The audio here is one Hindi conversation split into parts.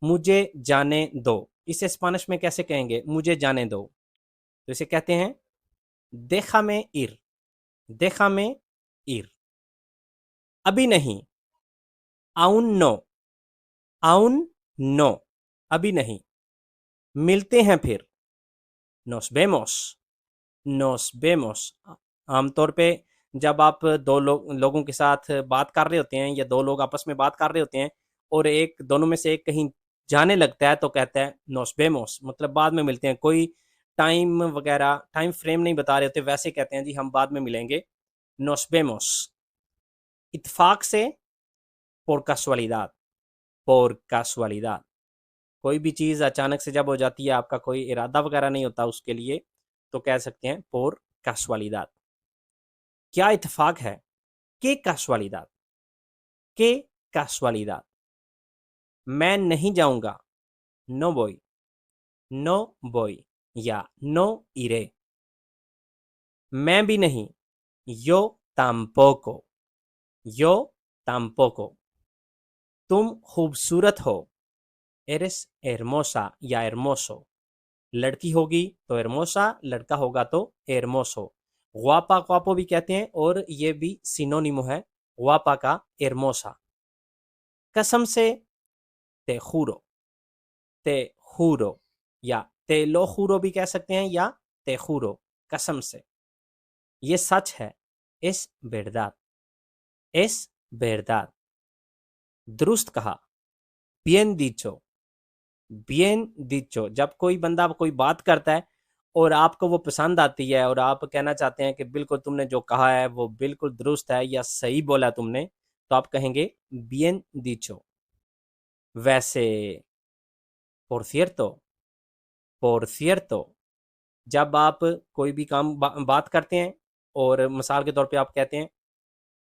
मुझे जाने दो। इसे स्पेनिश में कैसे कहेंगे? मुझे जाने दो। तो इसे कहते हैं déjame ir, déjame ir। अभी नहीं, aún no, aún no, अभी नहीं। मिलते हैं फिर, nos vemos, nos vemos। आमतौर पे जब आप दो लोगों के साथ बात कर रहे होते हैं या दो लोग आपस में बात कर रहे होते हैं और एक दोनों में से एक कहीं जाने लगता है तो कहता है nos vemos, मतलब बाद में मिलते हैं। कोई टाइम वगैरह टाइम फ्रेम नहीं बता रहे होते, वैसे कहते हैं जी हम बाद में मिलेंगे, nos vemos। इत्तेफाक से, por casualidad, por casualidad। कोई भी चीज़ अचानक से जब हो जाती है, आपका कोई इरादा वगैरह नहीं होता उसके लिए, तो कह सकते हैं por casualidad। क्या इत्तेफाक है? que casualidad, que casualidad। मैं नहीं जाऊंगा, no voy, no voy या no iré। मैं भी नहीं, yo tampoco, yo tampoco। तुम खूबसूरत हो, eres hermosa या hermoso। लड़की होगी तो hermosa, लड़का होगा तो hermoso। guapa guapo भी कहते हैं और ये भी सिनोनिमो है guapa का hermosa। कसम से, te juro, te juro या te lo juro भी कह सकते हैं या te juro, कसम से। ये सच है, es verdad, es verdad। दुरुस्त कहा, bien dicho, bien dicho। जब कोई बंदा कोई बात करता है और आपको वो पसंद आती है और आप कहना चाहते हैं कि बिल्कुल तुमने जो कहा है वो बिल्कुल दुरुस्त है या सही बोला तुमने, तो आप कहेंगे bien dicho। वैसे, por cierto, por cierto। जब आप कोई भी काम बात करते हैं और मिसाल के तौर पे आप कहते हैं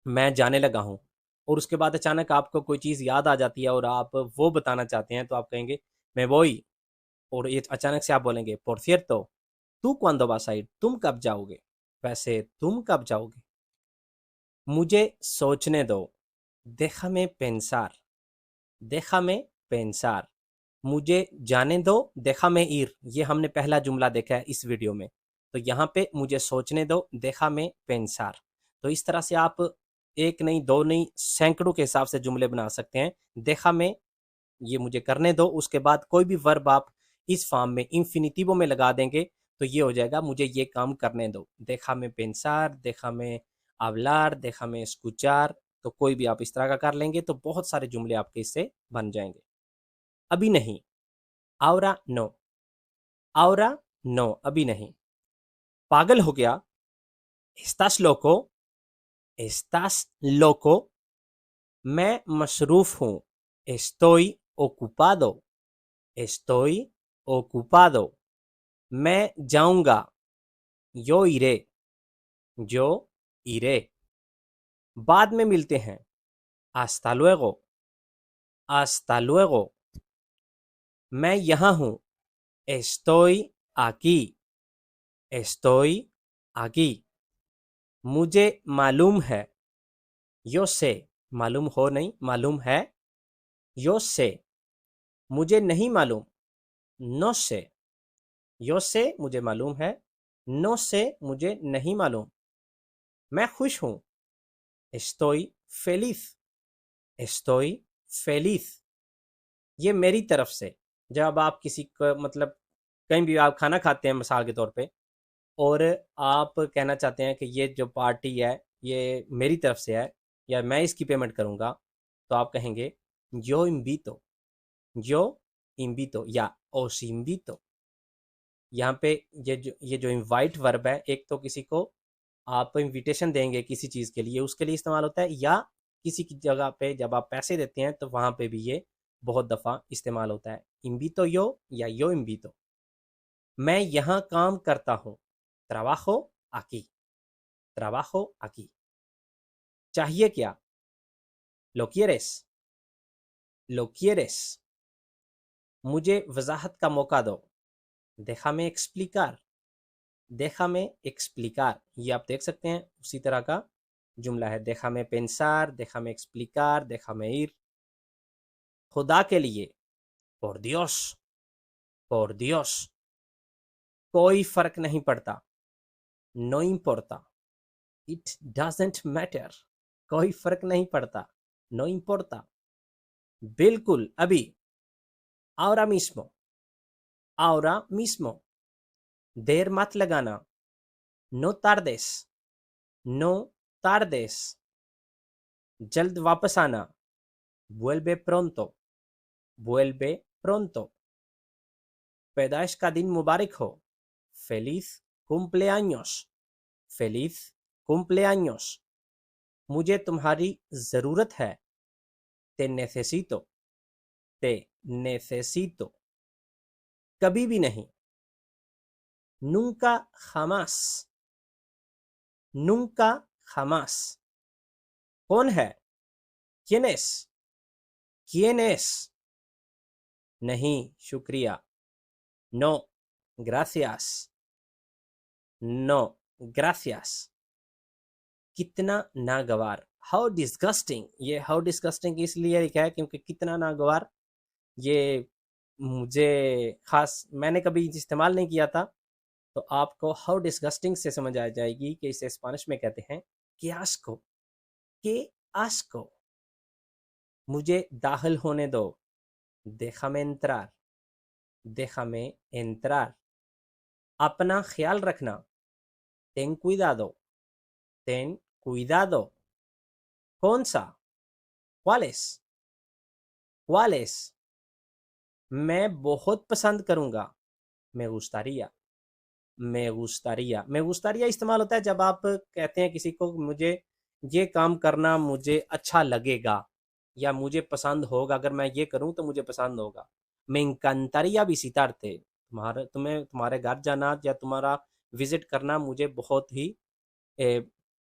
मैं जाने लगा हूँ, और उसके बाद अचानक आपको कोई चीज़ याद आ जाती है और आप वो बताना चाहते हैं, तो आप कहेंगे मैं वो ही। और ये अचानक से आप बोलेंगे por cierto, tú cuándo vas a ir, तुम कब जाओगे? वैसे तुम कब जाओगे? मुझे सोचने दो, déjame pensar, déjame pensar। मुझे जाने दो, déjame ir। ये हमने पहला जुमला देखा है इस वीडियो में। तो यहाँ पे मुझे सोचने दो, déjame pensar। तो इस तरह से आप एक नहीं, दो नहीं, सैकड़ों के हिसाब से जुमले बना सकते हैं। déjame, ये मुझे करने दो, उसके बाद कोई भी वर्ब आप इस फॉर्म में इंफिनिटिवो में लगा देंगे तो ये हो जाएगा मुझे ये काम करने दो। déjame pensar, déjame hablar, déjame escuchar। तो कोई भी आप इस तरह का कर लेंगे तो बहुत सारे जुमले आपके इससे बन जाएंगे। अभी नहीं, ahora no, ahora no, अभी नहीं। पागल हो गया, estás loco, estás loco। मैं मशरूफ हूँ, estoy ocupado, estoy ocupado। मैं जाऊंगा, yo iré, yo iré। बाद में मिलते हैं, hasta luego, hasta luego। मैं यहाँ हूँ, estoy aquí, estoy aquí। मुझे मालूम है, yo sé, मालूम हो नहीं, मालूम है, yo sé। मुझे नहीं मालूम, no sé, yo sé मुझे मालूम है, no sé मुझे नहीं मालूम। मैं खुश हूँ, estoy feliz, estoy feliz। ये मेरी तरफ से। जब आप किसी को मतलब कहीं भी आप खाना खाते हैं मिसाल के तौर पे और आप कहना चाहते हैं कि ये जो पार्टी है ये मेरी तरफ से है या मैं इसकी पेमेंट करूँगा, तो आप कहेंगे yo invito, yo invito या os invito। यहाँ पे ये जो इनवाइट वर्ब है, एक तो किसी को आप इनविटेशन देंगे किसी चीज़ के लिए, उसके लिए इस्तेमाल होता है, या किसी की जगह पे जब आप पैसे देते हैं तो वहाँ पे भी ये बहुत दफ़ा इस्तेमाल होता है, इन्वितो यो या यो इन्वितो। मैं यहाँ काम करता हूँ, trabajo aquí, trabajo aquí। चाहिए क्या, lo quieres, lo quieres। मुझे वजाहत का मौका दो, déjame explicar, déjame explicar। ये आप देख सकते हैं उसी तरह का जुमला है, déjame pensar, déjame explicar, déjame ir। खुदा के लिए, por Dios, कोई फर्क नहीं पड़ता, no importa, it doesn't matter, कोई फर्क नहीं पड़ता, no importa, बिल्कुल अभी, ahora mismo, देर मत लगाना, no tardes, जल्द वापस आना, vuelve pronto, पैदाइश का दिन मुबारक हो, feliz cumpleaños, मुझे तुम्हारी जरूरत है, te necesito, कभी भी नहीं, nunca jamás, कौन है, quién es, नहीं शुक्रिया, no gracias, कितना नागवार, हाउ डिस्गस्टिंग, ये हाउ डिस्गस्टिंग इसलिए लिखा है क्योंकि कितना नागवार ये मुझे खास मैंने कभी इस्तेमाल नहीं किया था, तो आपको हाउ डिस्गस्टिंग से समझ आ जाएगी कि इसे स्पेनिश में कहते हैं que asco, मुझे दाखिल होने दो, déjame entrar, अपना ख्याल रखना, ten cuidado, कौन सा, cuáles, मैं बहुत पसंद करूंगा, me gustaría, इस्तेमाल होता है जब आप कहते हैं किसी को मुझे ये काम करना मुझे अच्छा लगेगा या मुझे पसंद होगा, अगर मैं ये करूं तो मुझे पसंद होगा, me encantaría visitarte, तुम्हारे घर जाना या तुम्हारा विजिट करना मुझे बहुत ही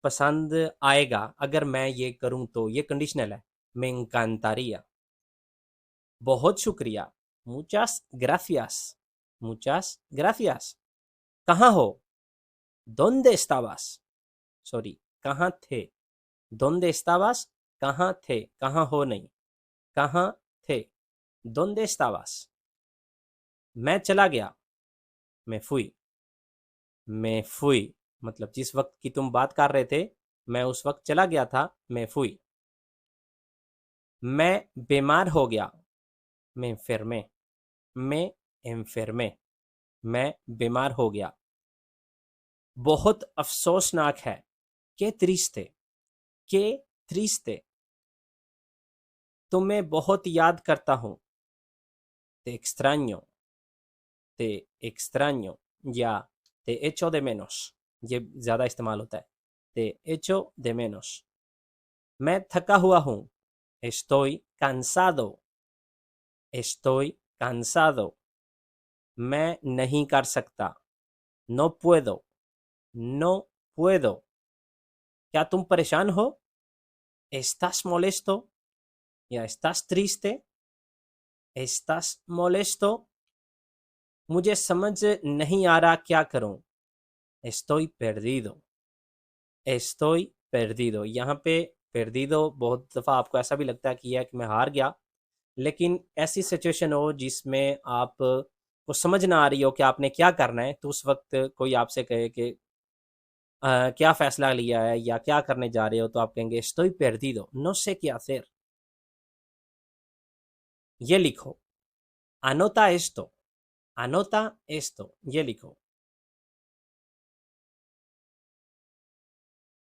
पसंद आएगा अगर मैं ये करूं तो, ये कंडीशनल है, me encantaría, बहुत शुक्रिया, muchas gracias, कहाँ हो, ¿dónde estabas, कहाँ थे, ¿dónde estabas, कहाँ थे, कहाँ हो नहीं, कहाँ थे, ¿dónde estabas, मैं चला गया, me fui, मतलब जिस वक्त की तुम बात कर रहे थे मैं उस वक्त चला गया था, me fui, मैं बीमार हो गया, me enfermé, मैं बीमार हो गया, बहुत अफसोसनाक है, que triste, तुम्हें बहुत याद करता हूँ, te extraño या te echo de menos, ये ज़्यादा इस्तेमाल होता है, te echo de menos, मैं थका हुआ हूँ, estoy cansado, मैं नहीं कर सकता, no puedo, क्या तुम परेशान हो, estás molesto या estás triste, estás molesto, मुझे समझ नहीं आ रहा क्या करूं, estoy perdido, यहाँ पे perdido बहुत दफ़ा आपको ऐसा भी लगता है कि यह कि मैं हार गया, लेकिन ऐसी सिचुएशन हो जिसमें आप को समझ ना आ रही हो कि आपने क्या करना है, तो उस वक्त कोई आपसे कहे कि क्या फ़ैसला लिया है या क्या करने जा रहे हो, तो आप कहेंगे estoy perdido, no sé qué hacer, ये लिखो, anota esto, ये लिखो,